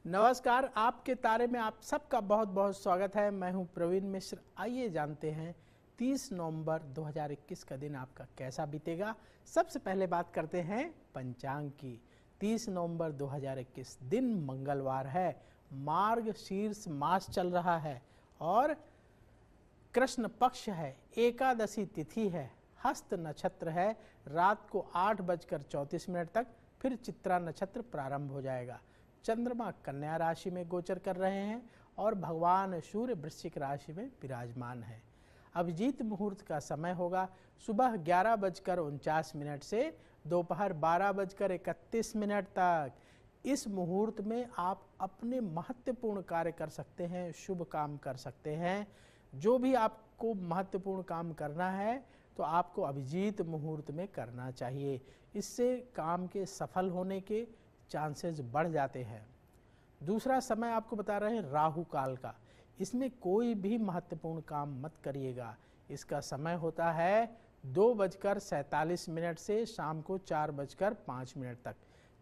नमस्कार, आपके तारे में आप सबका बहुत बहुत स्वागत है। मैं हूं प्रवीण मिश्र। आइए जानते हैं 30 नवंबर 2021 का दिन आपका कैसा बीतेगा। सबसे पहले बात करते हैं पंचांग की। 30 नवंबर 2021 दिन मंगलवार है, मार्गशीर्ष मास चल रहा है और कृष्ण पक्ष है, एकादशी तिथि है, हस्त नक्षत्र है। रात को 8:34 तक फिर चित्रा नक्षत्र प्रारंभ हो जाएगा। चंद्रमा कन्या राशि में गोचर कर रहे हैं और भगवान सूर्य वृश्चिक राशि में विराजमान है। अभिजीत मुहूर्त का समय होगा सुबह 11:49 से दोपहर 12:31 तक। इस मुहूर्त में आप अपने महत्वपूर्ण कार्य कर सकते हैं, शुभ काम कर सकते हैं। जो भी आपको महत्वपूर्ण काम करना है तो आपको अभिजीत मुहूर्त में करना चाहिए। इससे काम के सफल होने के चांसेस बढ़ जाते हैं। दूसरा समय आपको बता रहे हैं राहु काल का। इसमें कोई भी महत्वपूर्ण काम मत करिएगा। इसका समय होता है 2:47 से शाम को 4:05 तक।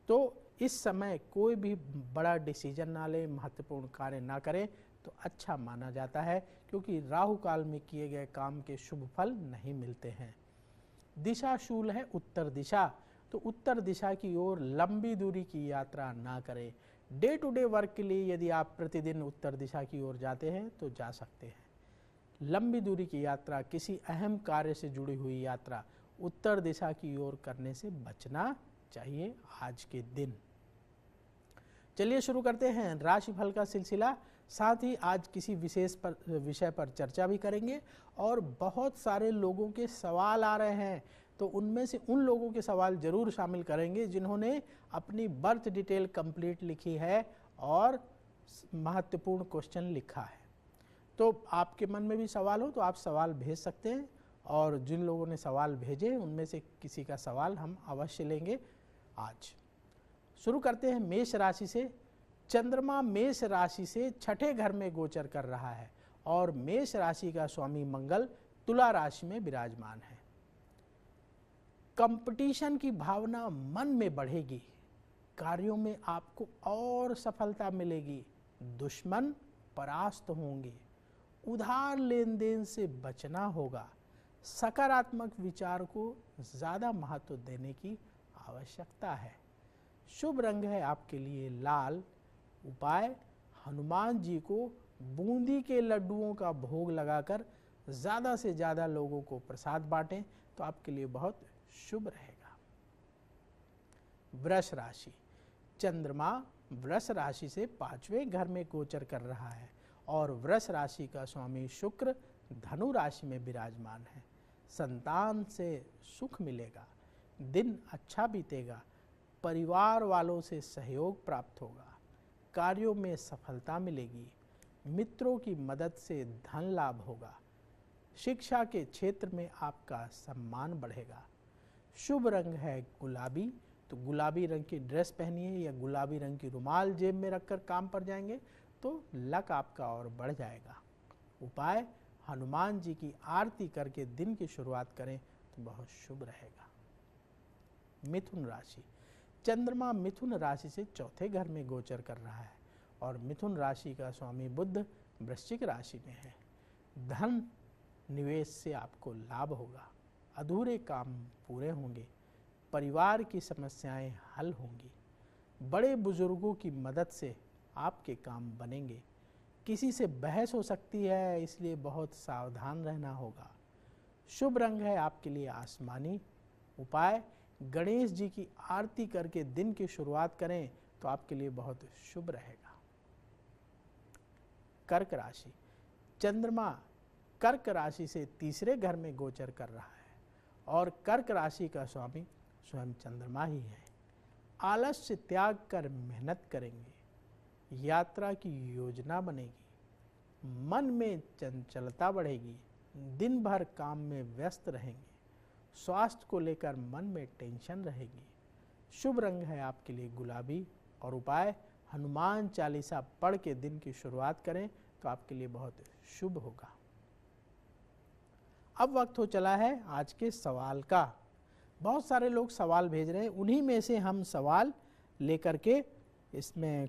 तो इस समय कोई भी बड़ा डिसीजन ना लें, महत्वपूर्ण कार्य ना करें तो अच्छा माना जाता है, क्योंकि राहु काल में किए गए काम के शुभ फल नहीं मिलते हैं। दिशा शूल है उत्तर दिशा, तो उत्तर दिशा की ओर लंबी दूरी की यात्रा ना करें। डे टू डे वर्क के लिए यदि आप प्रतिदिन उत्तर दिशा की ओर जाते हैं तो जा सकते हैं। लंबी दूरी की यात्रा, किसी अहम कार्य से जुड़ी हुई यात्रा उत्तर दिशा की ओर करने से बचना चाहिए आज के दिन। चलिए शुरू करते हैं राशिफल का सिलसिला। साथ ही आज किसी विशेष विषय पर चर्चा भी करेंगे और बहुत सारे लोगों के सवाल आ रहे हैं, तो उनमें से उन लोगों के सवाल जरूर शामिल करेंगे जिन्होंने अपनी बर्थ डिटेल कंप्लीट लिखी है और महत्वपूर्ण क्वेश्चन लिखा है। तो आपके मन में भी सवाल हो तो आप सवाल भेज सकते हैं, और जिन लोगों ने सवाल भेजे उनमें से किसी का सवाल हम अवश्य लेंगे। आज शुरू करते हैं मेष राशि से। चंद्रमा मेष राशि से छठे घर में गोचर कर रहा है और मेष राशि का स्वामी मंगल तुला राशि में विराजमान है। कंपटीशन की भावना मन में बढ़ेगी, कार्यों में आपको और सफलता मिलेगी, दुश्मन परास्त होंगे, उधार लेन देन से बचना होगा, सकारात्मक विचार को ज़्यादा महत्व देने की आवश्यकता है। शुभ रंग है आपके लिए लाल। उपाय हनुमान जी को बूंदी के लड्डुओं का भोग लगाकर ज़्यादा से ज़्यादा लोगों को प्रसाद बांटें तो आपके लिए बहुत शुभ रहेगा। वृष राशि। चंद्रमा वृष राशि से 5वें घर में गोचर कर रहा है और वृष राशि का स्वामी शुक्र धनु राशि में विराजमान है। संतान से सुख मिलेगा, दिन अच्छा बीतेगा, परिवार वालों से सहयोग प्राप्त होगा, कार्यों में सफलता मिलेगी, मित्रों की मदद से धन लाभ होगा, शिक्षा के क्षेत्र में आपका सम्मान बढ़ेगा। शुभ रंग है गुलाबी, तो गुलाबी रंग की ड्रेस पहनिए या गुलाबी रंग की रुमाल जेब में रखकर काम पर जाएंगे तो लक आपका और बढ़ जाएगा। उपाय हनुमान जी की आरती करके दिन की शुरुआत करें तो बहुत शुभ रहेगा। मिथुन राशि। चंद्रमा मिथुन राशि से चौथे घर में गोचर कर रहा है और मिथुन राशि का स्वामी बुध वृश्चिक राशि में है। धन निवेश से आपको लाभ होगा, अधूरे काम पूरे होंगे, परिवार की समस्याएं हल होंगी, बड़े बुजुर्गों की मदद से आपके काम बनेंगे। किसी से बहस हो सकती है, इसलिए बहुत सावधान रहना होगा। शुभ रंग है आपके लिए आसमानी। उपाय गणेश जी की आरती करके दिन की शुरुआत करें तो आपके लिए बहुत शुभ रहेगा। कर्क राशि। चंद्रमा कर्क राशि से तीसरे घर में गोचर कर रहा है और कर्क राशि का स्वामी स्वयं चंद्रमा ही है। आलस्य त्याग कर मेहनत करेंगे, यात्रा की योजना बनेगी, मन में चंचलता बढ़ेगी, दिन भर काम में व्यस्त रहेंगे, स्वास्थ्य को लेकर मन में टेंशन रहेगी। शुभ रंग है आपके लिए गुलाबी और उपाय हनुमान चालीसा पढ़ के दिन की शुरुआत करें तो आपके लिए बहुत शुभ होगा। अब वक्त हो चला है आज के सवाल का। बहुत सारे लोग सवाल भेज रहे हैं, उन्हीं में से हम सवाल लेकर के इसमें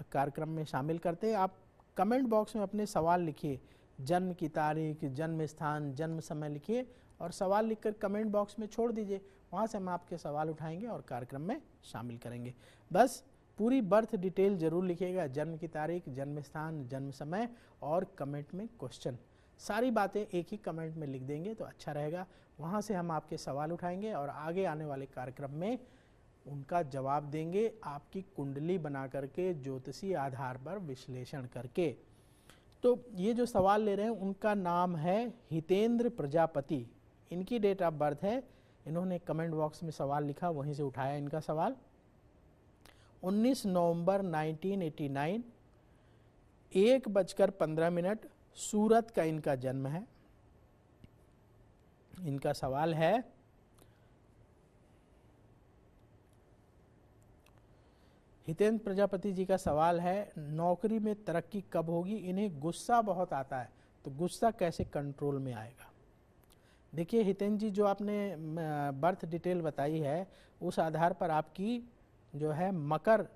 कार्यक्रम में शामिल करते हैं। आप कमेंट बॉक्स में अपने सवाल लिखिए, जन्म की तारीख, जन्म स्थान, जन्म समय लिखिए और सवाल लिखकर कमेंट बॉक्स में छोड़ दीजिए। वहाँ से हम आपके सवाल उठाएंगे और कार्यक्रम में शामिल करेंगे। बस पूरी बर्थ डिटेल जरूर लिखिएगा, जन्म की तारीख, जन्म स्थान, जन्म समय और कमेंट में क्वेश्चन। सारी बातें एक ही कमेंट में लिख देंगे तो अच्छा रहेगा। वहाँ से हम आपके सवाल उठाएंगे और आगे आने वाले कार्यक्रम में उनका जवाब देंगे, आपकी कुंडली बना करके ज्योतिषीय आधार पर विश्लेषण करके। तो ये जो सवाल ले रहे हैं उनका नाम है हितेंद्र प्रजापति, इनकी डेट ऑफ बर्थ है। इन्होंने कमेंट बॉक्स में सवाल लिखा, वहीं से उठाया इनका सवाल। 19 नवंबर 1989, 1:15 सूरत का इनका जन्म है। इनका सवाल है, हितेंद्र प्रजापति जी का सवाल है, नौकरी में तरक्की कब होगी? इन्हें गुस्सा बहुत आता है, तो गुस्सा कैसे कंट्रोल में आएगा? देखिए हितेंद्र जी, जो आपने बर्थ डिटेल बताई है उस आधार पर आपकी जो है मकर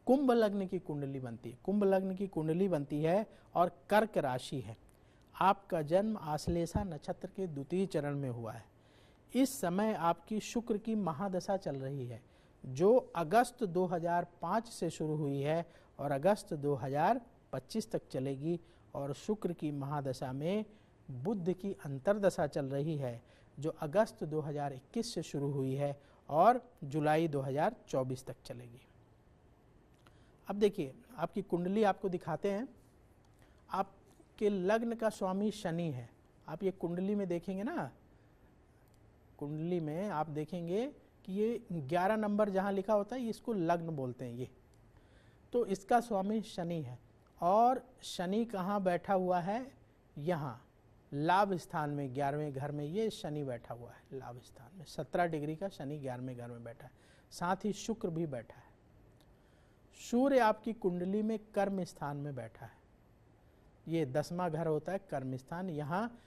कुंभ लग्न की कुंडली बनती है। कुंभ लग्न की कुंडली बनती है और कर्क राशि है। आपका जन्म आश्लेषा नक्षत्र के द्वितीय चरण में हुआ है। इस समय आपकी शुक्र की महादशा चल रही है, जो अगस्त 2005 से शुरू हुई है और अगस्त 2025 तक चलेगी। और शुक्र की महादशा में बुध की अंतर्दशा चल रही है, जो अगस्त 2021 से शुरू हुई है और जुलाई 2024 तक चलेगी। अब देखिए आपकी कुंडली आपको दिखाते हैं। आपके लग्न का स्वामी शनि है। आप ये कुंडली में देखेंगे ना, कुंडली में आप देखेंगे कि ये 11 नंबर जहाँ लिखा होता है इसको लग्न बोलते हैं ये। तो इसका स्वामी शनि है और शनि कहाँ बैठा हुआ है? यहाँ लाभ स्थान में 11वें घर में ये शनि बैठा हुआ है। लाभ स्थान में 17 डिग्री का शनि 11वें घर में बैठा है। साथ ही शुक्र भी बैठा है। सूर्य आपकी कुंडली में कर्म स्थान में बैठा है। ये 10वां घर होता है कर्म स्थान। यहाँ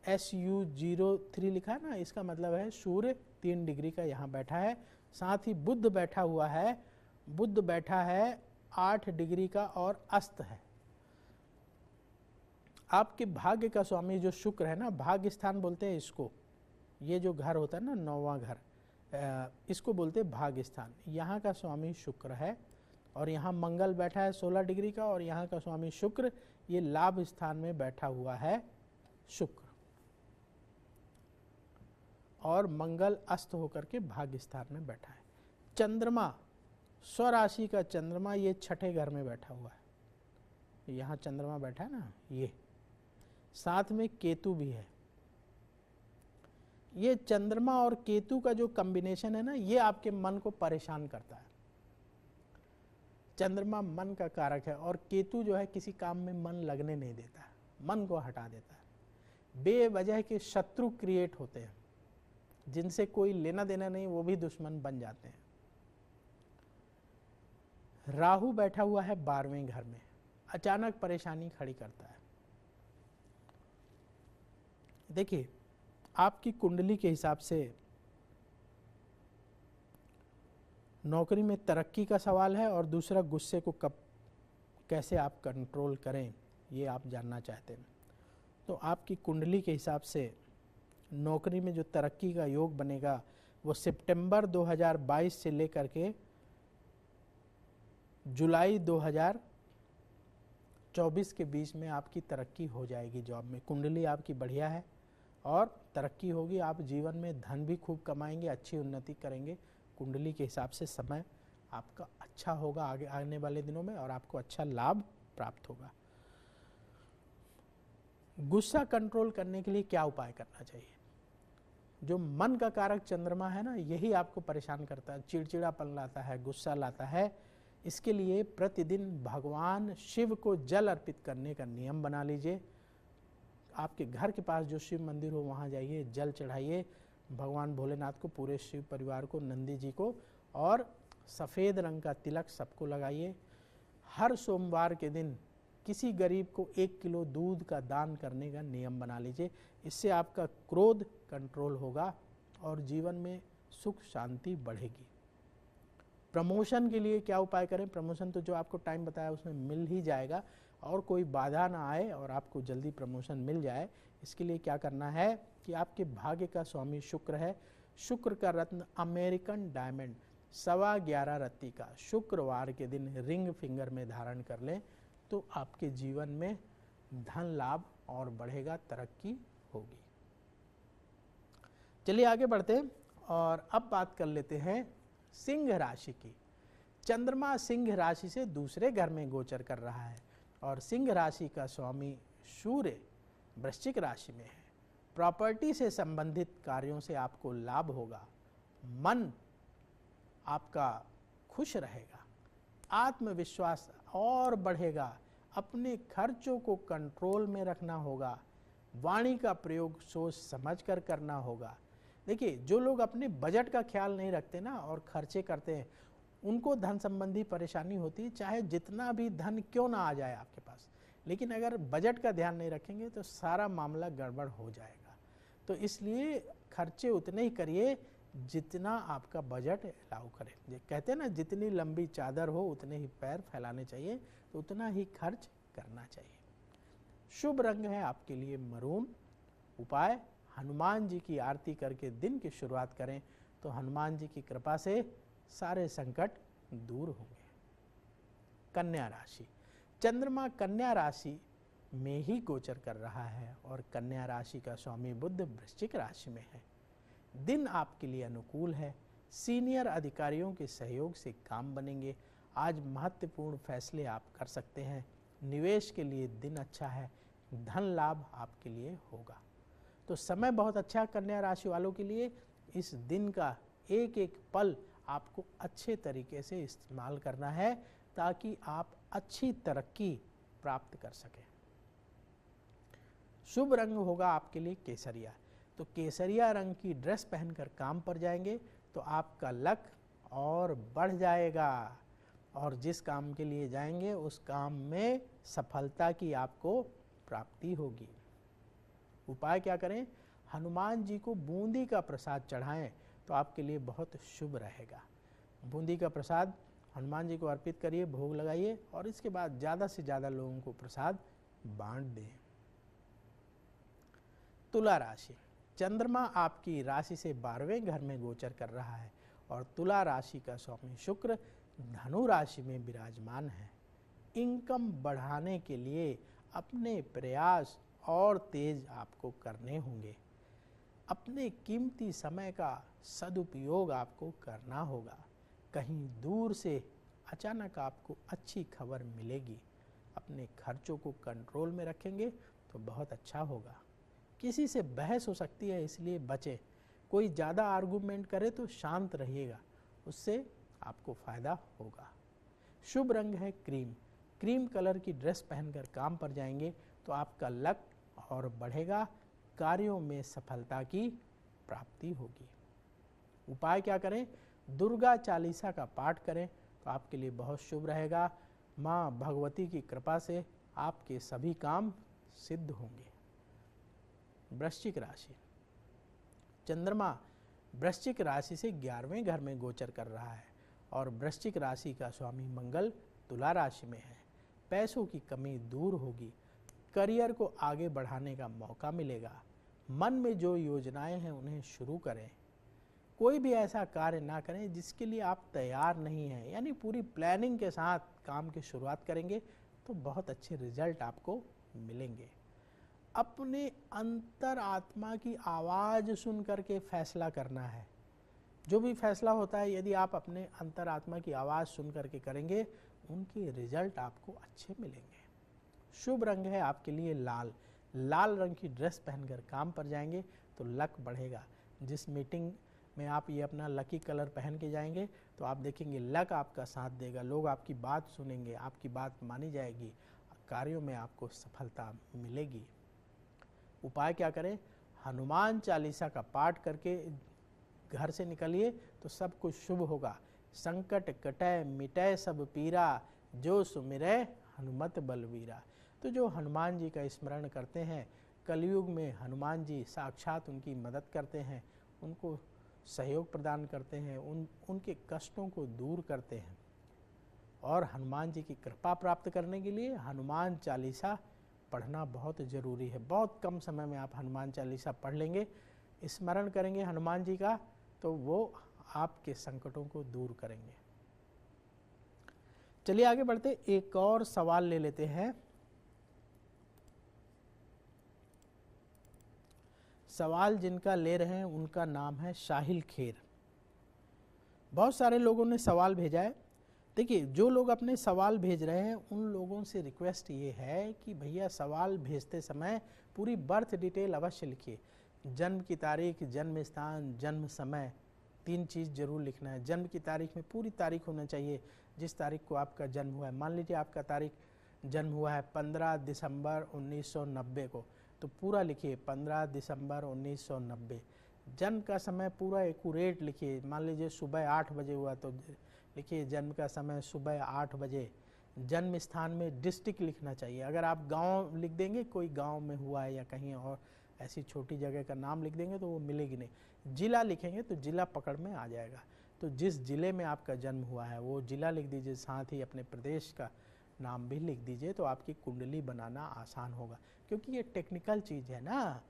SU03 लिखा है ना, इसका मतलब है सूर्य 3 डिग्री का यहाँ बैठा है। साथ ही बुध बैठा हुआ है। बुध बैठा है 8 डिग्री का और अस्त है। आपके भाग्य का स्वामी जो शुक्र है ना, भाग्य स्थान बोलते हैं इसको। ये जो घर होता है ना 9वां घर, इसको बोलते हैं भाग्य स्थान। यहाँ का स्वामी शुक्र है और यहाँ मंगल बैठा है 16 डिग्री का और यहाँ का स्वामी शुक्र, ये लाभ स्थान में बैठा हुआ है शुक्र। और मंगल अस्त होकर के भाग्य स्थान में बैठा है। चंद्रमा, स्वराशि का चंद्रमा ये 6ठे घर में बैठा हुआ है। यहाँ चंद्रमा बैठा है ना ये, साथ में केतु भी है। ये चंद्रमा और केतु का जो कॉम्बिनेशन है ना, ये आपके मन को परेशान करता है। चंद्रमा मन का कारक है और केतु जो है किसी काम में मन लगने नहीं देता है, मन को हटा देता है। बेवजह के शत्रु क्रिएट होते हैं, जिनसे कोई लेना देना नहीं, वो भी दुश्मन बन जाते हैं। राहु बैठा हुआ है 12वें घर में, अचानक परेशानी खड़ी करता है। देखिए आपकी कुंडली के हिसाब से नौकरी में तरक्की का सवाल है और दूसरा गुस्से को कब कैसे आप कंट्रोल करें, ये आप जानना चाहते हैं। तो आपकी कुंडली के हिसाब से नौकरी में जो तरक्की का योग बनेगा वो सितंबर 2022 से लेकर के जुलाई 2024 के बीच में आपकी तरक्की हो जाएगी। जॉब में कुंडली आपकी बढ़िया है और तरक्की होगी। आप जीवन में धन भी खूब कमाएंगे, अच्छी उन्नति करेंगे। कुंडली के हिसाब से समय आपका अच्छा होगा आगे आने वाले दिनों में और आपको अच्छा लाभ प्राप्त होगा। गुस्सा कंट्रोल करने के लिए क्या उपाय करना चाहिए? जो मन का कारक चंद्रमा है ना, यही आपको परेशान करता है, चिड़चिड़ापन लाता है, गुस्सा लाता है। इसके लिए प्रतिदिन भगवान शिव को जल अर्पित करने का नियम बना लीजिए। आपके घर के पास जो शिव मंदिर हो वहाँ जाइए, जल चढ़ाइए भगवान भोलेनाथ को, पूरे शिव परिवार को, नंदी जी को, और सफ़ेद रंग का तिलक सबको लगाइए। हर सोमवार के दिन किसी गरीब को 1 किलो दूध का दान करने का नियम बना लीजिए। इससे आपका क्रोध कंट्रोल होगा और जीवन में सुख शांति बढ़ेगी। प्रमोशन के लिए क्या उपाय करें? प्रमोशन तो जो आपको टाइम बताया उसमें मिल ही जाएगा, और कोई बाधा ना आए और आपको जल्दी प्रमोशन मिल जाए, इसके लिए क्या करना है कि आपके भाग्य का स्वामी शुक्र है। शुक्र का रत्न अमेरिकन डायमंड 11.25 रत्ती का शुक्रवार के दिन रिंग फिंगर में धारण कर लें तो आपके जीवन में धन लाभ और बढ़ेगा, तरक्की होगी। चलिए आगे बढ़ते हैं और अब बात कर लेते हैं सिंह राशि की। चंद्रमा सिंह राशि से दूसरे घर में गोचर कर रहा है और सिंह राशि का स्वामी सूर्य वृश्चिक राशि में है। प्रॉपर्टी से संबंधित कार्यों से आपको लाभ होगा, मन आपका खुश रहेगा, आत्मविश्वास और बढ़ेगा, अपने खर्चों को कंट्रोल में रखना होगा, वाणी का प्रयोग सोच समझ कर करना होगा। देखिए, जो लोग अपने बजट का ख्याल नहीं रखते ना और खर्चे करते हैं, उनको धन संबंधी परेशानी होती है, चाहे जितना भी धन क्यों ना आ जाए आपके पास, लेकिन अगर बजट का ध्यान नहीं रखेंगे तो सारा मामला गड़बड़ हो जाएगा। तो इसलिए खर्चे उतने ही करिए जितना आपका बजट अलाउ करे। ये कहते हैं ना, जितनी लंबी चादर हो उतने ही पैर फैलाने चाहिए, तो उतना ही खर्च करना चाहिए। शुभ रंग है आपके लिए मरून। उपाय, हनुमान जी की आरती करके दिन की शुरुआत करें तो हनुमान जी की कृपा से सारे संकट दूर होंगे। कन्या राशि। चंद्रमा कन्या राशि में ही गोचर कर रहा है और कन्या राशि का स्वामी बुध वृश्चिक राशि में है। दिन आपके लिए अनुकूल है, सीनियर अधिकारियों के सहयोग से काम बनेंगे। आज महत्वपूर्ण फैसले आप कर सकते हैं। निवेश के लिए दिन अच्छा है, धन लाभ आपके लिए होगा। तो समय बहुत अच्छा कन्या राशि वालों के लिए। इस दिन का एक एक पल आपको अच्छे तरीके से इस्तेमाल करना है ताकि आप अच्छी तरक्की प्राप्त कर सकें। शुभ रंग होगा आपके लिए केसरिया। तो केसरिया रंग की ड्रेस पहनकर काम पर जाएंगे तो आपका लक और बढ़ जाएगा और जिस काम के लिए जाएंगे उस काम में सफलता की आपको प्राप्ति होगी। उपाय क्या करें? हनुमान जी को बूंदी का प्रसाद चढ़ाएं तो आपके लिए बहुत शुभ रहेगा। बूंदी का प्रसाद हनुमान जी को अर्पित करिए, भोग लगाइए और इसके बाद ज़्यादा से ज़्यादा लोगों को प्रसाद बांट दें। तुला राशि। चंद्रमा आपकी राशि से 12वें घर में गोचर कर रहा है और तुला राशि का स्वामी शुक्र धनु राशि में विराजमान है। इनकम बढ़ाने के लिए अपने प्रयास और तेज आपको करने होंगे। अपने कीमती समय का सदुपयोग आपको करना होगा। कहीं दूर से अचानक आपको अच्छी खबर मिलेगी। अपने खर्चों को कंट्रोल में रखेंगे तो बहुत अच्छा होगा। किसी से बहस हो सकती है, इसलिए बचें। कोई ज़्यादा आर्गूमेंट करे तो शांत रहिएगा, उससे आपको फ़ायदा होगा। शुभ रंग है क्रीम। क्रीम कलर की ड्रेस पहनकर काम पर जाएंगे तो आपका लक और बढ़ेगा, कार्यों में सफलता की प्राप्ति होगी। उपाय क्या करें? दुर्गा चालीसा का पाठ करें तो आपके लिए बहुत शुभ रहेगा। माँ भगवती की कृपा से आपके सभी काम सिद्ध होंगे। वृश्चिक राशि। चंद्रमा वृश्चिक राशि से 11वें घर में गोचर कर रहा है और वृश्चिक राशि का स्वामी मंगल तुला राशि में है। पैसों की कमी दूर होगी, करियर को आगे बढ़ाने का मौका मिलेगा। मन में जो योजनाएं हैं उन्हें शुरू करें। कोई भी ऐसा कार्य ना करें जिसके लिए आप तैयार नहीं हैं, यानी पूरी प्लानिंग के साथ काम की शुरुआत करेंगे तो बहुत अच्छे रिजल्ट आपको मिलेंगे। अपने अंतर आत्मा की आवाज़ सुन करके फैसला करना है। जो भी फैसला होता है, यदि आप अपने अंतर आत्मा की आवाज़ सुन करके करेंगे उनके रिजल्ट आपको अच्छे मिलेंगे। शुभ रंग है आपके लिए लाल। लाल रंग की ड्रेस पहनकर काम पर जाएंगे तो लक बढ़ेगा। जिस मीटिंग में आप ये अपना लकी कलर पहन के जाएंगे तो आप देखेंगे लक आपका साथ देगा, लोग आपकी बात सुनेंगे, आपकी बात मानी जाएगी, कार्यों में आपको सफलता मिलेगी। उपाय क्या करें? हनुमान चालीसा का पाठ करके घर से निकलिए तो सब कुछ शुभ होगा। संकट कटै मिटै सब पीरा, जो सुमिरै हनुमत बलवीरा। तो जो हनुमान जी का स्मरण करते हैं, कलयुग में हनुमान जी साक्षात उनकी मदद करते हैं, उनको सहयोग प्रदान करते हैं, उनके कष्टों को दूर करते हैं। और हनुमान जी की कृपा प्राप्त करने के लिए हनुमान चालीसा पढ़ना बहुत ज़रूरी है। बहुत कम समय में आप हनुमान चालीसा पढ़ लेंगे, स्मरण करेंगे हनुमान जी का, तो वो आपके संकटों को दूर करेंगे। चलिए आगे बढ़ते, एक और सवाल ले लेते हैं। सवाल जिनका ले रहे हैं उनका नाम है साहिल खेर। बहुत सारे लोगों ने सवाल भेजा है। देखिए, जो लोग अपने सवाल भेज रहे हैं उन लोगों से रिक्वेस्ट ये है कि भैया सवाल भेजते समय पूरी बर्थ डिटेल अवश्य लिखिए। जन्म की तारीख, जन्म स्थान, जन्म समय, 3 चीज़ जरूर लिखना है। जन्म की तारीख में पूरी तारीख होना चाहिए जिस तारीख को आपका जन्म हुआ है। मान लीजिए आपका तारीख जन्म हुआ है 15 दिसंबर 1990 को, तो पूरा लिखिए 15 दिसंबर 1990। जन्म का समय पूरा एक्यूरेट लिखिए। मान लीजिए सुबह 8 बजे हुआ तो लिखिए जन्म का समय सुबह 8 बजे। जन्म स्थान में डिस्ट्रिक्ट लिखना चाहिए। अगर आप गांव लिख देंगे, कोई गांव में हुआ है या कहीं और ऐसी छोटी जगह का नाम लिख देंगे तो वो मिलेगी नहीं। जिला लिखेंगे तो जिला पकड़ में आ जाएगा। तो जिस जिले में आपका जन्म हुआ है वो जिला लिख दीजिए, साथ ही अपने प्रदेश का नाम भी लिख दीजिए, तो आपकी कुंडली बनाना आसान होगा। क्योंकि ये टेक्निकल चीज़ है ना,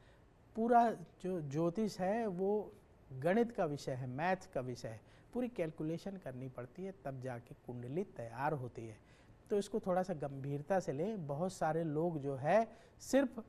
पूरा जो ज्योतिष है वो गणित का विषय है, मैथ का विषय है। पूरी कैलकुलेशन करनी पड़ती है, तब जाके कुंडली तैयार होती है। तो इसको थोड़ा सा गंभीरता से लें। बहुत सारे लोग जो है सिर्फ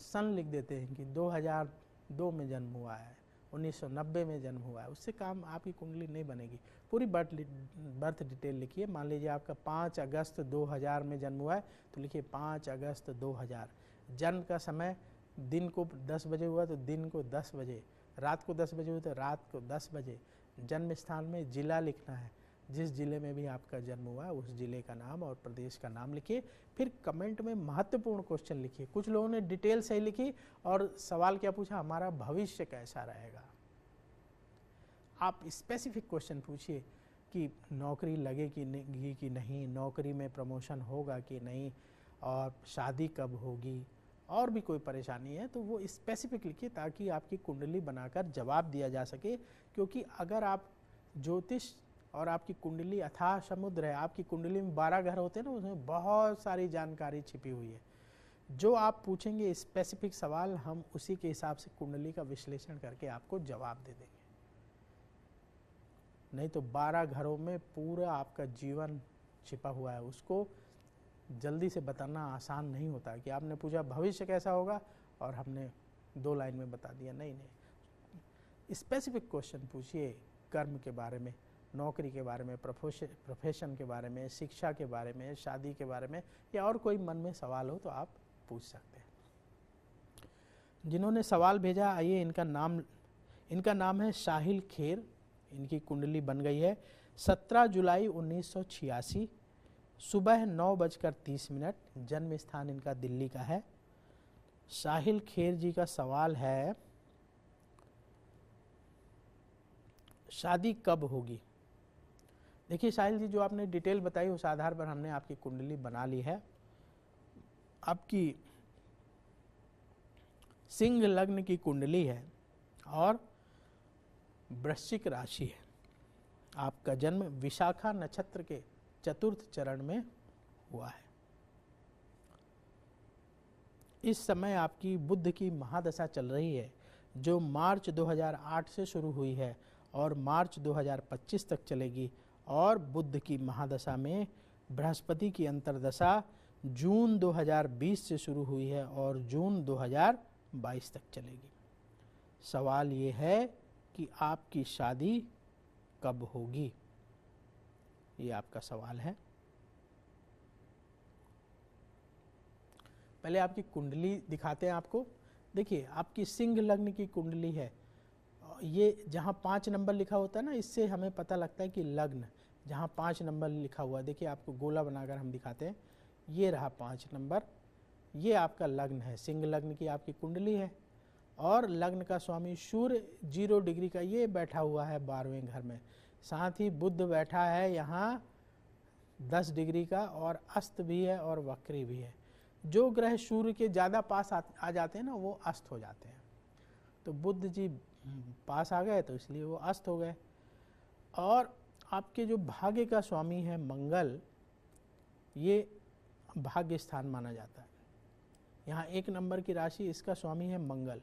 सन लिख देते हैं कि 2002 में जन्म हुआ है, 1990 में जन्म हुआ है, उससे काम आपकी कुंडली नहीं बनेगी। पूरी बर्थ डिटेल लिखिए। मान लीजिए आपका 5 अगस्त 2000 में जन्म हुआ है तो लिखिए 5 अगस्त 2000। जन्म का समय दिन को 10 बजे हुआ तो दिन को 10 बजे, रात को 10 बजे हुआ तो रात को 10 बजे। जन्म स्थान में जिला लिखना है, जिस जिले में भी आपका जन्म हुआ है उस जिले का नाम और प्रदेश का नाम लिखिए। फिर कमेंट में महत्वपूर्ण क्वेश्चन लिखिए। कुछ लोगों ने डिटेल सही लिखी और सवाल क्या पूछा, हमारा भविष्य कैसा रहेगा। आप स्पेसिफिक क्वेश्चन पूछिए कि नौकरी लगेगी कि नहीं, नौकरी में प्रमोशन होगा कि नहीं, और शादी कब होगी, और भी कोई परेशानी है तो वो स्पेसिफिक लिखिए ताकि आपकी कुंडली बनाकर जवाब दिया जा सके। क्योंकि अगर आप ज्योतिष और आपकी कुंडली अथाह समुद्र है, आपकी कुंडली में 12 घर होते हैं ना, उसमें बहुत सारी जानकारी छिपी हुई है। जो आप पूछेंगे स्पेसिफिक सवाल, हम उसी के हिसाब से कुंडली का विश्लेषण करके आपको जवाब दे देंगे। नहीं तो 12 घरों में पूरा आपका जीवन छिपा हुआ है, उसको जल्दी से बताना आसान नहीं होता। कि आपने पूछा भविष्य कैसा होगा और हमने 2 लाइन में बता दिया, नहीं। स्पेसिफिक क्वेश्चन पूछिए, कर्म के बारे में, नौकरी के बारे में, प्रोफेशन के बारे में, शिक्षा के बारे में, शादी के बारे में, या और कोई मन में सवाल हो तो आप पूछ सकते हैं। जिन्होंने सवाल भेजा, आइए इनका नाम है साहिल खेर। इनकी कुंडली बन गई है 17 जुलाई 1986, सुबह 9:30। जन्म स्थान इनका दिल्ली का है। साहिल खेर जी का सवाल है, शादी कब होगी। देखिए साहिल जी, जो आपने डिटेल बताई उस आधार पर हमने आपकी कुंडली बना ली है। आपकी सिंह लग्न की कुंडली है और वृश्चिक राशि है। आपका जन्म विशाखा नक्षत्र के चतुर्थ चरण में हुआ है। इस समय आपकी बुध की महादशा चल रही है, जो मार्च 2008 से शुरू हुई है और मार्च 2025 तक चलेगी। और बुध की महादशा में बृहस्पति की अंतर्दशा जून 2020 से शुरू हुई है और जून 2022 तक चलेगी। सवाल ये है कि आपकी शादी कब होगी, ये आपका सवाल है। पहले आपकी कुंडली दिखाते हैं आपको। देखिए, आपकी सिंह लग्न की कुंडली है। ये जहाँ 5 नंबर लिखा होता है ना, इससे हमें पता लगता है कि लग्न, जहाँ 5 नंबर लिखा हुआ है, देखिए आपको गोला बनाकर हम दिखाते हैं। ये रहा 5 नंबर, ये आपका लग्न है। सिंह लग्न की आपकी कुंडली है और लग्न का स्वामी सूर्य 0 डिग्री का ये बैठा हुआ है 12वें घर में। साथ ही बुध बैठा है यहाँ 10 डिग्री का, और अस्त भी है और वक्री भी है। जो ग्रह सूर्य के ज़्यादा पास आ जाते हैं ना, वो अस्त हो जाते हैं। तो बुध जी पास आ गए तो इसलिए वो अस्त हो गए। और आपके जो भाग्य का स्वामी है मंगल, ये भाग्य स्थान माना जाता है। यहाँ 1 नंबर की राशि, इसका स्वामी है मंगल,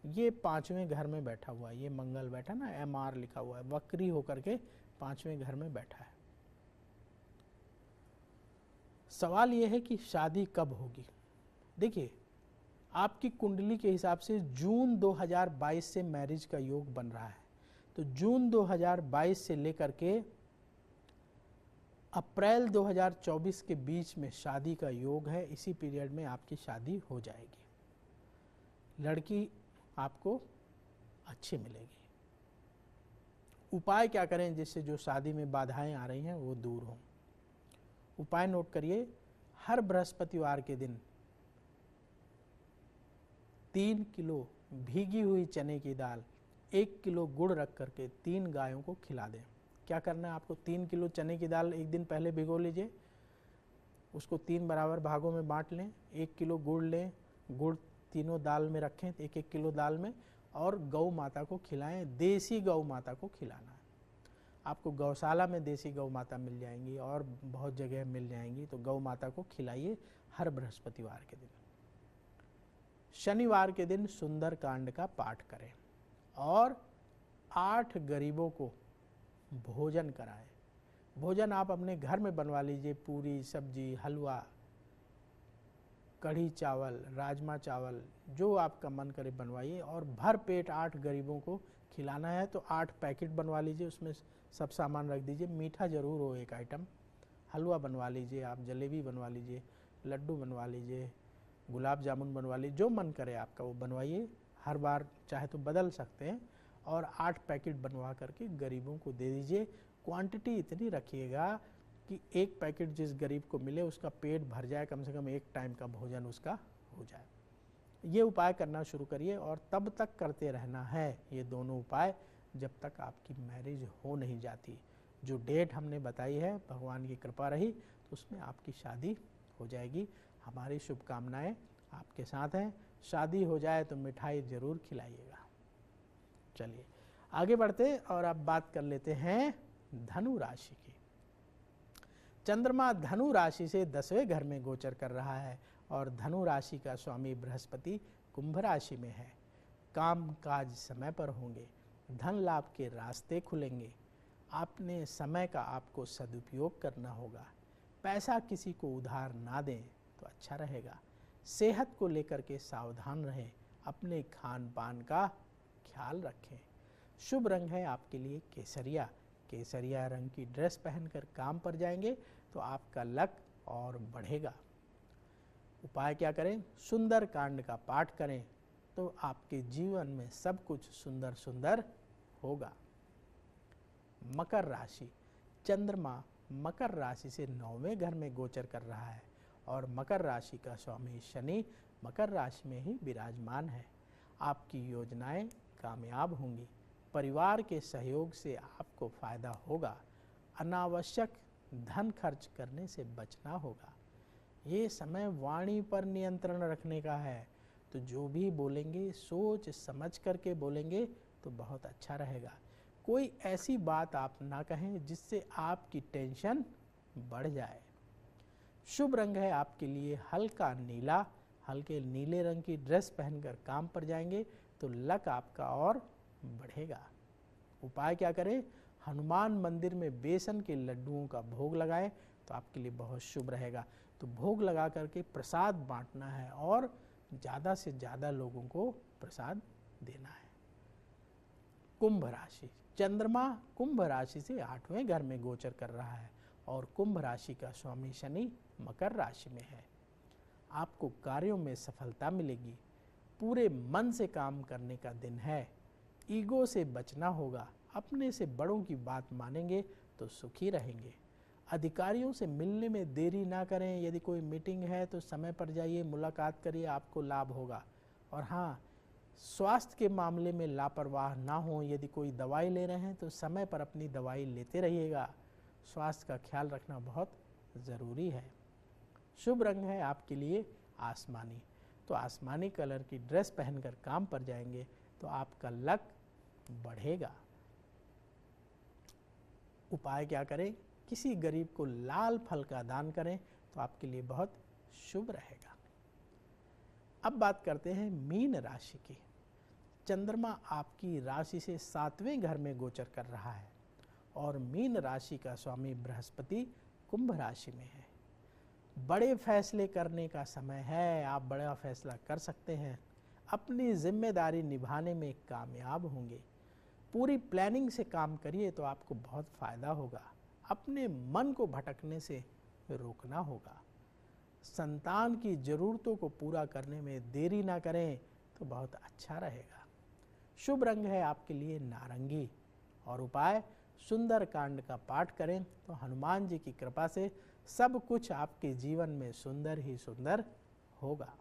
ये 5वें घर में बैठा हुआ है। ये मंगल बैठा ना, MR लिखा हुआ है, वक्री होकर के 5वें घर में बैठा है। सवाल ये है कि शादी कब होगी। देखिए, आपकी कुंडली के हिसाब से जून 2022 से मैरिज का योग बन रहा है। तो जून 2022 से लेकर के अप्रैल 2024 के बीच में शादी का योग है। इसी पीरियड में आपकी शादी हो जाएगी, लड़की आपको अच्छी मिलेगी। उपाय क्या करें जिससे जो शादी में बाधाएं आ रही हैं वो दूर हों। उपाय नोट करिए, हर बृहस्पतिवार के दिन 3 किलो भीगी हुई चने की दाल, 1 किलो गुड़ रख करके 3 गायों को खिला दें। क्या करना है आपको, 3 किलो चने की दाल एक दिन पहले भिगो लीजिए, उसको 3 बराबर भागों में बांट लें, 1 किलो गुड़ लें, गुड़ तीनों दाल में रखें 1-1 किलो दाल में, और गौ माता को खिलाएं। देसी गौ माता को खिलाना है। आपको गौशाला में देसी गौ माता मिल जाएंगी और बहुत जगह मिल जाएंगी, तो गौ माता को खिलाइए हर बृहस्पतिवार के दिन। शनिवार के दिन सुंदर कांड का पाठ करें और 8 गरीबों को भोजन कराएं। भोजन आप अपने घर में बनवा लीजिए, पूरी सब्जी, हलवा, कढ़ी चावल, राजमा चावल, जो आपका मन करे बनवाइए और भर पेट 8 गरीबों को खिलाना है। तो 8 पैकेट बनवा लीजिए, उसमें सब सामान रख दीजिए। मीठा ज़रूर हो 1 आइटम, हलवा बनवा लीजिए आप, जलेबी बनवा लीजिए, लड्डू बनवा लीजिए, गुलाब जामुन बनवा लीजिए, जो मन करे आपका वो बनवाइए। हर बार चाहे तो बदल सकते हैं। और 8 पैकेट बनवा करके गरीबों को दे दीजिए। क्वांटिटी इतनी रखिएगा कि 1 पैकेट जिस गरीब को मिले उसका पेट भर जाए, कम से कम 1 टाइम का भोजन उसका हो जाए। ये उपाय करना शुरू करिए और तब तक करते रहना है ये दोनों उपाय जब तक आपकी मैरिज हो नहीं जाती। जो डेट हमने बताई है, भगवान की कृपा रही तो उसमें आपकी शादी हो जाएगी। हमारी शुभकामनाएं आपके साथ हैं। शादी हो जाए तो मिठाई ज़रूर खिलाइएगा। चलिए आगे बढ़ते और अब बात कर लेते हैं धनु राशि की। चंद्रमा धनु राशि से 10वें घर में गोचर कर रहा है और धनु राशि का स्वामी बृहस्पति कुंभ राशि में है। काम काज समय पर होंगे, धन लाभ के रास्ते खुलेंगे। अपने समय का आपको सदुपयोग करना होगा। पैसा किसी को उधार ना दें तो अच्छा रहेगा। सेहत को लेकर के सावधान रहें, अपने खान पान का ख्याल रखें। शुभ रंग है आपके लिए केसरिया। केसरिया रंग की ड्रेस पहनकर काम पर जाएंगे तो आपका लक और बढ़ेगा। उपाय क्या करें, सुंदर कांड का पाठ करें तो आपके जीवन में सब कुछ सुंदर सुंदर होगा। मकर राशि, चंद्रमा मकर राशि से 9वें घर में गोचर कर रहा है और मकर राशि का स्वामी शनि मकर राशि में ही विराजमान है। आपकी योजनाएं कामयाब होंगी। परिवार के सहयोग से आपको फायदा होगा। अनावश्यक धन खर्च करने से बचना होगा। ये समय वाणी पर नियंत्रण रखने का है, तो जो भी बोलेंगे सोच समझ करके बोलेंगे तो बहुत अच्छा रहेगा। कोई ऐसी बात आप ना कहें जिससे आपकी टेंशन बढ़ जाए। शुभ रंग है आपके लिए हल्का नीला। हल्के नीले रंग की ड्रेस पहनकर काम पर जाएंगे तो लक आपका और बढ़ेगा। उपाय क्या करें, हनुमान मंदिर में बेसन के लड्डुओं का भोग लगाएं तो आपके लिए बहुत शुभ रहेगा। तो भोग लगा करके प्रसाद बांटना है और ज़्यादा से ज़्यादा लोगों को प्रसाद देना है। कुंभ राशि, चंद्रमा कुंभ राशि से 8वें घर में गोचर कर रहा है और कुंभ राशि का स्वामी शनि मकर राशि में है। आपको कार्यों में सफलता मिलेगी। पूरे मन से काम करने का दिन है। ईगो से बचना होगा। अपने से बड़ों की बात मानेंगे तो सुखी रहेंगे। अधिकारियों से मिलने में देरी ना करें। यदि कोई मीटिंग है तो समय पर जाइए, मुलाकात करिए, आपको लाभ होगा। और हाँ, स्वास्थ्य के मामले में लापरवाह ना हो। यदि कोई दवाई ले रहे हैं तो समय पर अपनी दवाई लेते रहिएगा। स्वास्थ्य का ख्याल रखना बहुत ज़रूरी है। शुभ रंग है आपके लिए आसमानी। तो आसमानी कलर की ड्रेस पहनकर काम पर जाएंगे तो आपका लक बढ़ेगा। उपाय क्या करें? किसी गरीब को लाल फल का दान करें तो आपके लिए बहुत शुभ रहेगा। अब बात करते हैं मीन राशि की। चंद्रमा आपकी राशि से 7वें घर में गोचर कर रहा है और मीन राशि का स्वामी बृहस्पति कुंभ राशि में है। बड़े फैसले करने का समय है, आप बड़ा फैसला कर सकते हैं, अपनी जिम्मेदारी निभाने में कामयाब होंगे। पूरी प्लानिंग से काम करिए तो आपको बहुत फायदा होगा। अपने मन को भटकने से रोकना होगा। संतान की जरूरतों को पूरा करने में देरी ना करें तो बहुत अच्छा रहेगा। शुभ रंग है आपके लिए नारंगी और उपाय सुंदर कांड का पाठ करें तो हनुमान जी की कृपा से सब कुछ आपके जीवन में सुंदर ही सुंदर होगा।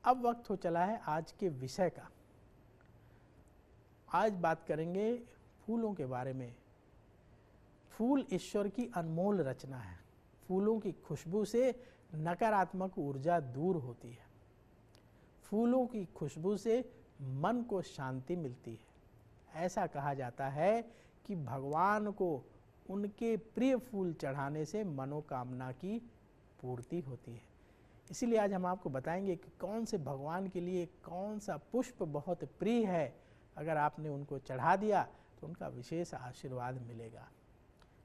अब वक्त हो चला है आज के विषय का। आज बात करेंगे फूलों के बारे में। फूल ईश्वर की अनमोल रचना है। फूलों की खुशबू से नकारात्मक ऊर्जा दूर होती है। फूलों की खुशबू से मन को शांति मिलती है। ऐसा कहा जाता है कि भगवान को उनके प्रिय फूल चढ़ाने से मनोकामना की पूर्ति होती है। इसीलिए आज हम आपको बताएंगे कि कौन से भगवान के लिए कौन सा पुष्प बहुत प्रिय है। अगर आपने उनको चढ़ा दिया तो उनका विशेष आशीर्वाद मिलेगा।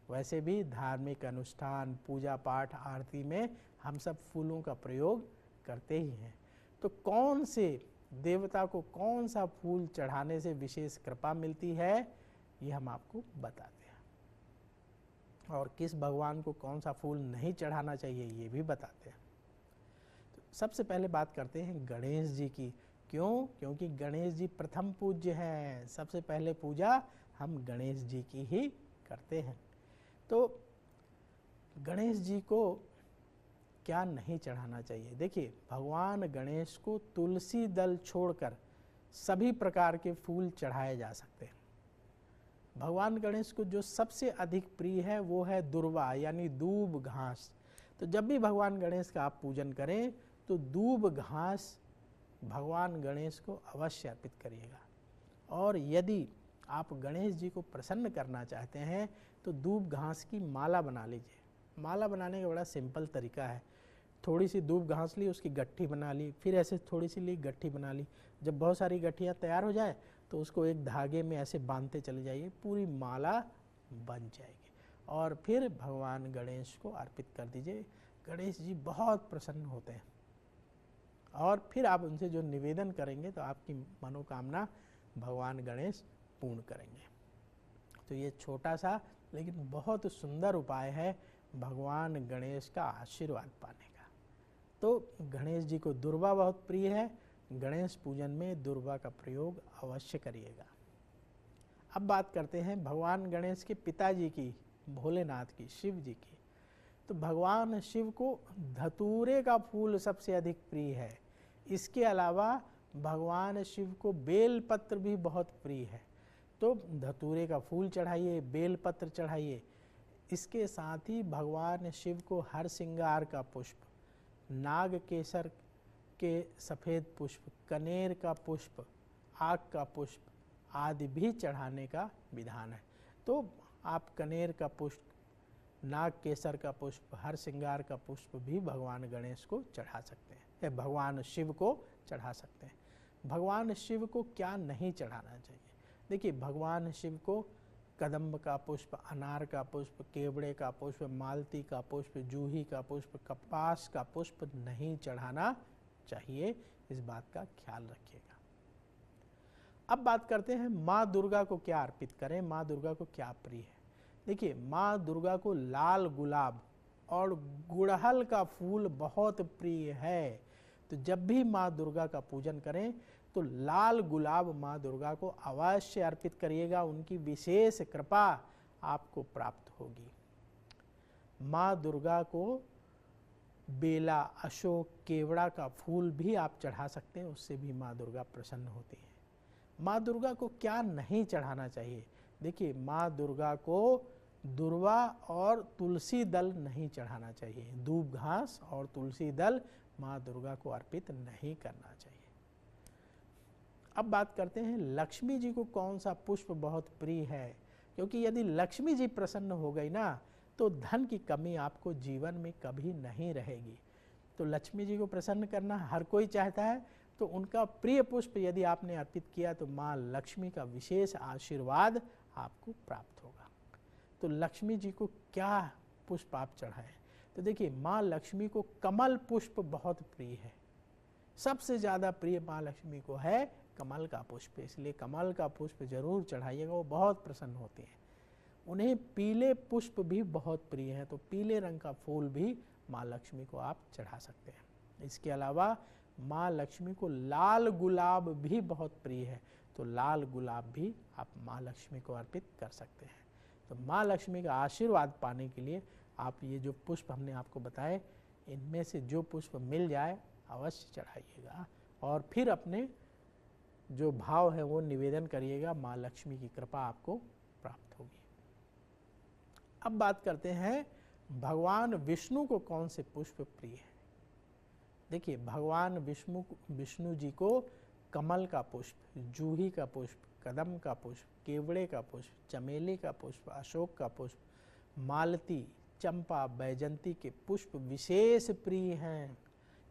वैसे भी धार्मिक अनुष्ठान, पूजा पाठ, आरती में हम सब फूलों का प्रयोग करते ही हैं। तो कौन से देवता को कौन सा फूल चढ़ाने से विशेष कृपा मिलती है, ये हम आपको बताते हैं। और किस भगवान को कौन सा फूल नहीं चढ़ाना चाहिए, ये भी बताते हैं। तो सबसे पहले बात करते हैं गणेश जी की। क्यों? क्योंकि गणेश जी प्रथम पूज्य हैं। सबसे पहले पूजा हम गणेश जी की ही करते हैं। तो गणेश जी को क्या नहीं चढ़ाना चाहिए? देखिए, भगवान गणेश को तुलसी दल छोड़कर सभी प्रकार के फूल चढ़ाए जा सकते हैं। भगवान गणेश को जो सबसे अधिक प्रिय है वो है दूर्वा यानी दूब घास। तो जब भी भगवान गणेश का आप पूजन करें तो दूब घास भगवान गणेश को अवश्य अर्पित करिएगा। और यदि आप गणेश जी को प्रसन्न करना चाहते हैं तो दूब घास की माला बना लीजिए। माला बनाने का बड़ा सिंपल तरीका है। थोड़ी सी दूब घास ली, उसकी गट्ठी बना ली, फिर ऐसे थोड़ी सी ली, गट्ठी बना ली। जब बहुत सारी गट्ठियाँ तैयार हो जाए तो उसको एक धागे में ऐसे बांधते चले जाइए, पूरी माला बन जाएगी। और फिर भगवान गणेश को अर्पित कर दीजिए। गणेश जी बहुत प्रसन्न होते हैं। और फिर आप उनसे जो निवेदन करेंगे तो आपकी मनोकामना भगवान गणेश पूर्ण करेंगे। तो ये छोटा सा लेकिन बहुत सुंदर उपाय है भगवान गणेश का आशीर्वाद पाने का। तो गणेश जी को दूर्वा बहुत प्रिय है। गणेश पूजन में दूर्वा का प्रयोग अवश्य करिएगा। अब बात करते हैं भगवान गणेश के पिताजी की, भोलेनाथ की, शिव जी की। तो भगवान शिव को धतूरे का फूल सबसे अधिक प्रिय है। इसके अलावा भगवान शिव को बेलपत्र भी बहुत प्रिय है। तो धतूरे का फूल चढ़ाइए, बेलपत्र चढ़ाइए। इसके साथ ही भगवान शिव को हर श्रृंगार का पुष्प, नाग केसर के सफ़ेद पुष्प, कनेर का पुष्प, आक का पुष्प आदि भी चढ़ाने का विधान है। तो आप कनेर का पुष्प, नाग केसर का पुष्प, हर श्रृंगार का पुष्प भी भगवान गणेश को चढ़ा सकते हैं या भगवान शिव को चढ़ा सकते हैं। भगवान शिव को क्या नहीं चढ़ाना चाहिए? देखिए, भगवान शिव को कदम्ब का पुष्प, अनार का पुष्प, केवड़े का पुष्प, मालती का पुष्प, जूही का पुष्प, कपास का पुष्प नहीं चढ़ाना चाहिए। इस बात का ख्याल रखिएगा। अब बात करते हैं माँ दुर्गा को क्या अर्पित करें, माँ दुर्गा को क्या प्रिय है। देखिए, माँ दुर्गा को लाल गुलाब और गुड़हल का फूल बहुत प्रिय है। तो जब भी माँ दुर्गा का पूजन करें तो लाल गुलाब माँ दुर्गा को अवश्य अर्पित करिएगा। उनकी विशेष कृपा आपको प्राप्त होगी। माँ दुर्गा को बेला, अशोक, केवड़ा का फूल भी आप चढ़ा सकते हैं, उससे भी माँ दुर्गा प्रसन्न होती हैं। माँ दुर्गा को क्या नहीं चढ़ाना चाहिए? देखिए, माँ दुर्गा को दूर्वा और तुलसी दल नहीं चढ़ाना चाहिए। दूब घास और तुलसी दल माँ दुर्गा को अर्पित नहीं करना चाहिए। अब बात करते हैं लक्ष्मी जी को कौन सा पुष्प बहुत प्रिय है, क्योंकि यदि लक्ष्मी जी प्रसन्न हो गई ना तो धन की कमी आपको जीवन में कभी नहीं रहेगी। तो लक्ष्मी जी को प्रसन्न करना हर कोई चाहता है, तो उनका प्रिय पुष्प यदि आपने अर्पित किया तो माँ लक्ष्मी का विशेष आशीर्वाद आपको प्राप्त होगा। तो लक्ष्मी जी को क्या पुष्प आप चढ़ाएं? तो देखिए, माँ लक्ष्मी को कमल पुष्प बहुत प्रिय है, सबसे ज़्यादा प्रिय माँ लक्ष्मी को है कमल का पुष्प, इसलिए कमल का पुष्प जरूर चढ़ाइएगा, वो बहुत प्रसन्न होती हैं। उन्हें पीले पुष्प भी बहुत प्रिय हैं, तो पीले रंग का फूल भी माँ लक्ष्मी को आप चढ़ा सकते हैं। इसके अलावा माँ लक्ष्मी को लाल गुलाब भी बहुत प्रिय है, तो लाल गुलाब भी आप माँ लक्ष्मी को अर्पित कर सकते हैं। तो माँ लक्ष्मी का आशीर्वाद पाने के लिए आप ये जो पुष्प हमने आपको बताए, इनमें से जो पुष्प मिल जाए अवश्य चढ़ाइएगा, और फिर अपने जो भाव है वो निवेदन करिएगा, माँ लक्ष्मी की कृपा आपको प्राप्त होगी। अब बात करते हैं भगवान विष्णु को कौन से पुष्प प्रिय है। देखिए, भगवान विष्णु जी को कमल का पुष्प, जूही का पुष्प, कदम का पुष्प, केवड़े का पुष्प, चमेली का पुष्प, अशोक का पुष्प, मालती, चंपा, बैजंती के पुष्प विशेष प्रिय हैं।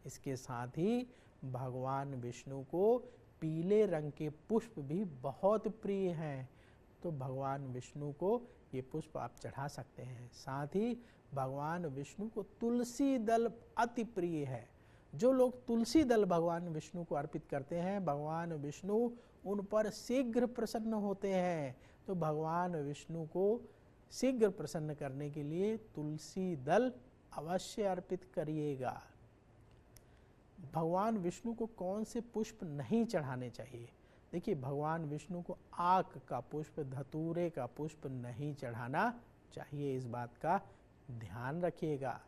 इसके साथ ही भगवान विष्णु को पीले रंग के पुष्प भी बहुत प्रिय हैं, तो भगवान विष्णु को ये पुष्प आप चढ़ा सकते हैं। साथ ही भगवान विष्णु को तुलसी दल अति प्रिय है। जो लोग तुलसी दल भगवान विष्णु को अर्पित करते हैं, भगवान विष्णु उन पर शीघ्र प्रसन्न होते हैं। तो भगवान विष्णु को शीघ्र प्रसन्न करने के लिए तुलसी दल अवश्य अर्पित करिएगा। भगवान विष्णु को कौन से पुष्प नहीं चढ़ाने चाहिए? देखिए, भगवान विष्णु को आक का पुष्प, धतूरे का पुष्प नहीं चढ़ाना चाहिए, इस बात का ध्यान रखिएगा।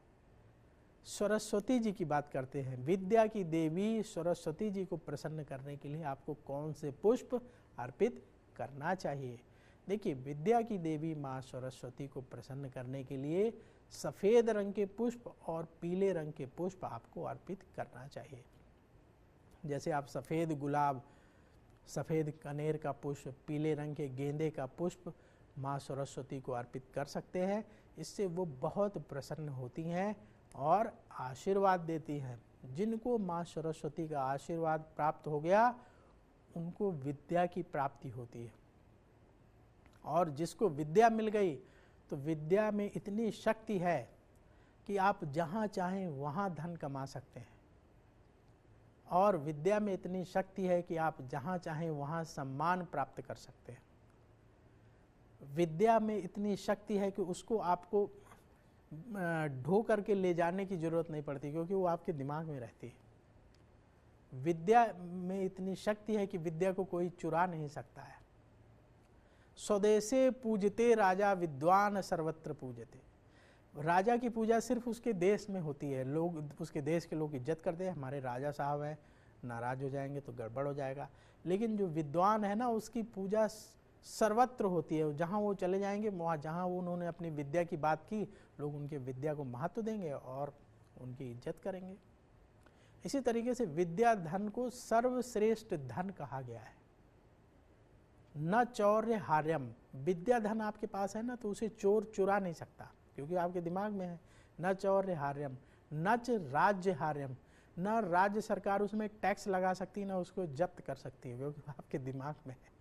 सरस्वती जी की बात करते हैं। विद्या की देवी सरस्वती जी को प्रसन्न करने के लिए आपको कौन से पुष्प अर्पित करना चाहिए? देखिए, विद्या की देवी माँ सरस्वती को प्रसन्न करने के लिए सफ़ेद रंग के पुष्प और पीले रंग के पुष्प आपको अर्पित करना चाहिए। जैसे आप सफ़ेद गुलाब, सफ़ेद कनेर का पुष्प, पीले रंग के गेंदे का पुष्प माँ सरस्वती को अर्पित कर सकते हैं। इससे वो बहुत प्रसन्न होती हैं और आशीर्वाद देती हैं। जिनको माँ सरस्वती का आशीर्वाद प्राप्त हो गया, उनको विद्या की प्राप्ति होती है, और जिसको विद्या मिल गई तो विद्या में इतनी शक्ति है कि आप जहाँ चाहें वहाँ धन कमा सकते हैं, और विद्या में इतनी शक्ति है कि आप जहाँ चाहें वहाँ सम्मान प्राप्त कर सकते हैं। विद्या में इतनी शक्ति है कि उसको आपको ढो करके ले जाने की ज़रूरत नहीं पड़ती, क्योंकि वो आपके दिमाग में रहती है। विद्या में इतनी शक्ति है कि विद्या को कोई चुरा नहीं सकता है। स्वदेशे पूजते राजा विद्वान सर्वत्र पूजते। राजा की पूजा सिर्फ उसके देश में होती है, लोग उसके देश के लोग इज्जत करते हैं। हमारे राजा साहब हैं, नाराज हो जाएंगे तो गड़बड़ हो जाएगा। लेकिन जो विद्वान है ना, उसकी पूजा सर्वत्र होती है। जहाँ वो चले जाएंगे, वहाँ जहाँ उन्होंने अपनी विद्या की बात की, लोग उनके विद्या को महत्व देंगे और उनकी इज्जत करेंगे। इसी तरीके से विद्या धन को सर्वश्रेष्ठ धन कहा गया है। न चौर्य हार्यम, विद्या धन आपके पास है ना, तो उसे चोर चुरा नहीं सकता, क्योंकि आपके दिमाग में है। न चौर्य हार्यम, न च राज्य हार्यम, न राज्य सरकार उसमें टैक्स लगा सकती है, न उसको जब्त कर सकती है, क्योंकि आपके दिमाग में है।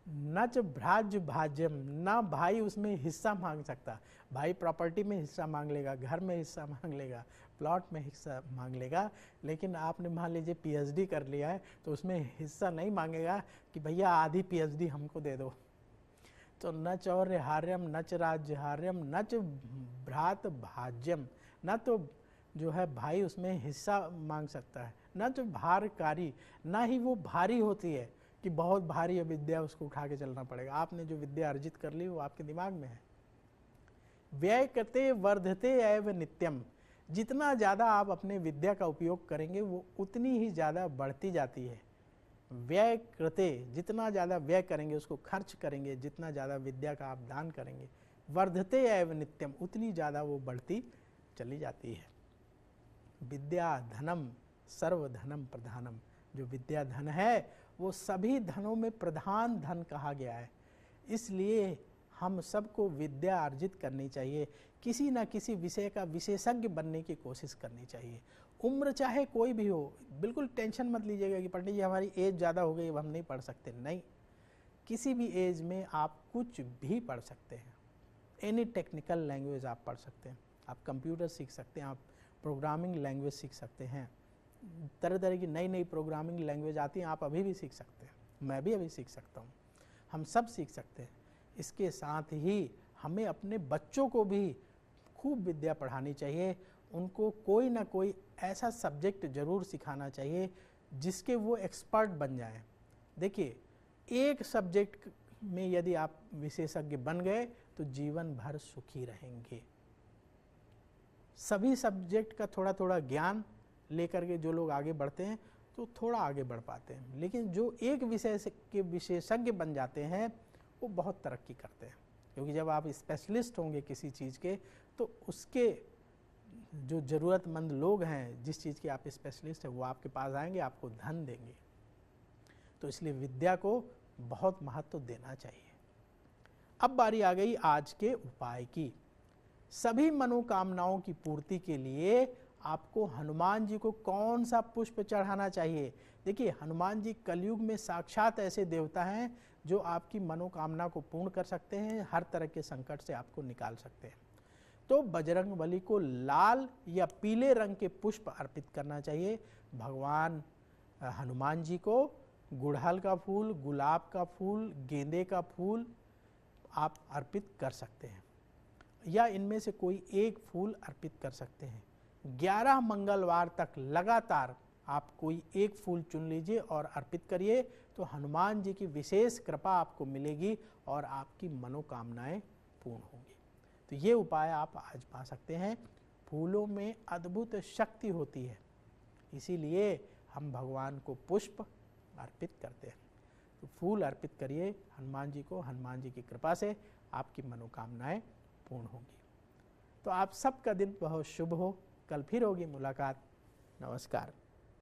न च भ्राज्य भाज्यम, न भाई उसमें हिस्सा मांग सकता। भाई प्रॉपर्टी में हिस्सा मांग लेगा, घर में हिस्सा मांग लेगा, प्लॉट में हिस्सा मांग लेगा, लेकिन आपने मान लीजिए पीएचडी कर लिया है तो उसमें हिस्सा नहीं मांगेगा कि भैया आधी पीएचडी हमको दे दो। तो न चौर्य हार्यम, न च राज्य हार्यम, न च भ्रात भाज्यम, न तो जो है भाई उसमें हिस्सा मांग सकता है, न तो भारकारी, न ही वो भारी होती है कि बहुत भारी है विद्या, उसको उठा के चलना पड़ेगा। आपने जो विद्या अर्जित कर ली वो आपके दिमाग में है। व्यय कृते वर्धते एव नित्यम, जितना ज़्यादा आप अपने विद्या का उपयोग करेंगे वो उतनी ही ज़्यादा बढ़ती जाती है। व्यय कृते, जितना ज़्यादा व्यय करेंगे, उसको खर्च करेंगे, जितना ज़्यादा विद्या का आप दान करेंगे, वर्धते एव नित्यम, उतनी ज़्यादा वो बढ़ती चली जाती है। विद्या धनम सर्वधनम प्रधानम, जो विद्या धन है वो सभी धनों में प्रधान धन कहा गया है। इसलिए हम सबको विद्या अर्जित करनी चाहिए, किसी न किसी विषय का विशेषज्ञ बनने की कोशिश करनी चाहिए। उम्र चाहे कोई भी हो, बिल्कुल टेंशन मत लीजिएगा कि पंडित जी हमारी एज ज़्यादा हो गई अब हम नहीं पढ़ सकते। नहीं, किसी भी एज में आप कुछ भी पढ़ सकते हैं। एनी टेक्निकल लैंग्वेज आप पढ़ सकते हैं, आप कंप्यूटर सीख सकते हैं, आप प्रोग्रामिंग लैंग्वेज सीख सकते हैं, तरह तरह की नई नई प्रोग्रामिंग लैंग्वेज आती हैं, आप अभी भी सीख सकते हैं, मैं भी अभी सीख सकता हूँ, हम सब सीख सकते हैं। इसके साथ ही हमें अपने बच्चों को भी खूब विद्या पढ़ानी चाहिए, उनको कोई ना कोई ऐसा सब्जेक्ट ज़रूर सिखाना चाहिए जिसके वो एक्सपर्ट बन जाएं। देखिए, एक सब्जेक्ट में यदि आप विशेषज्ञ बन गए तो जीवन भर सुखी रहेंगे। सभी सब्जेक्ट का थोड़ा थोड़ा ज्ञान लेकर के जो लोग आगे बढ़ते हैं तो थोड़ा आगे बढ़ पाते हैं, लेकिन जो एक विषय के विशेषज्ञ बन जाते हैं वो बहुत तरक्की करते हैं। क्योंकि जब आप स्पेशलिस्ट होंगे किसी चीज़ के तो उसके जो ज़रूरतमंद लोग हैं, जिस चीज़ के आप स्पेशलिस्ट हैं, वो आपके पास आएंगे, आपको धन देंगे। तो इसलिए विद्या को बहुत महत्व देना चाहिए। अब बारी आ गई आज के उपाय की। सभी मनोकामनाओं की पूर्ति के लिए आपको हनुमान जी को कौन सा पुष्प चढ़ाना चाहिए? देखिए, हनुमान जी कलयुग में साक्षात ऐसे देवता हैं जो आपकी मनोकामना को पूर्ण कर सकते हैं, हर तरह के संकट से आपको निकाल सकते हैं। तो बजरंगबली को लाल या पीले रंग के पुष्प अर्पित करना चाहिए। भगवान हनुमान जी को गुड़हल का फूल, गुलाब का फूल, गेंदे का फूल आप अर्पित कर सकते हैं, या इनमें से कोई एक फूल अर्पित कर सकते हैं। 11 मंगलवार तक लगातार आप कोई एक फूल चुन लीजिए और अर्पित करिए, तो हनुमान जी की विशेष कृपा आपको मिलेगी और आपकी मनोकामनाएं पूर्ण होंगी। तो ये उपाय आप आजमा सकते हैं। फूलों में अद्भुत शक्ति होती है, इसीलिए हम भगवान को पुष्प अर्पित करते हैं। तो फूल अर्पित करिए हनुमान जी को, हनुमान जी की कृपा से आपकी मनोकामनाएं पूर्ण होंगी। तो आप सबका दिन बहुत शुभ हो। कल फिर होगी मुलाकात। नमस्कार।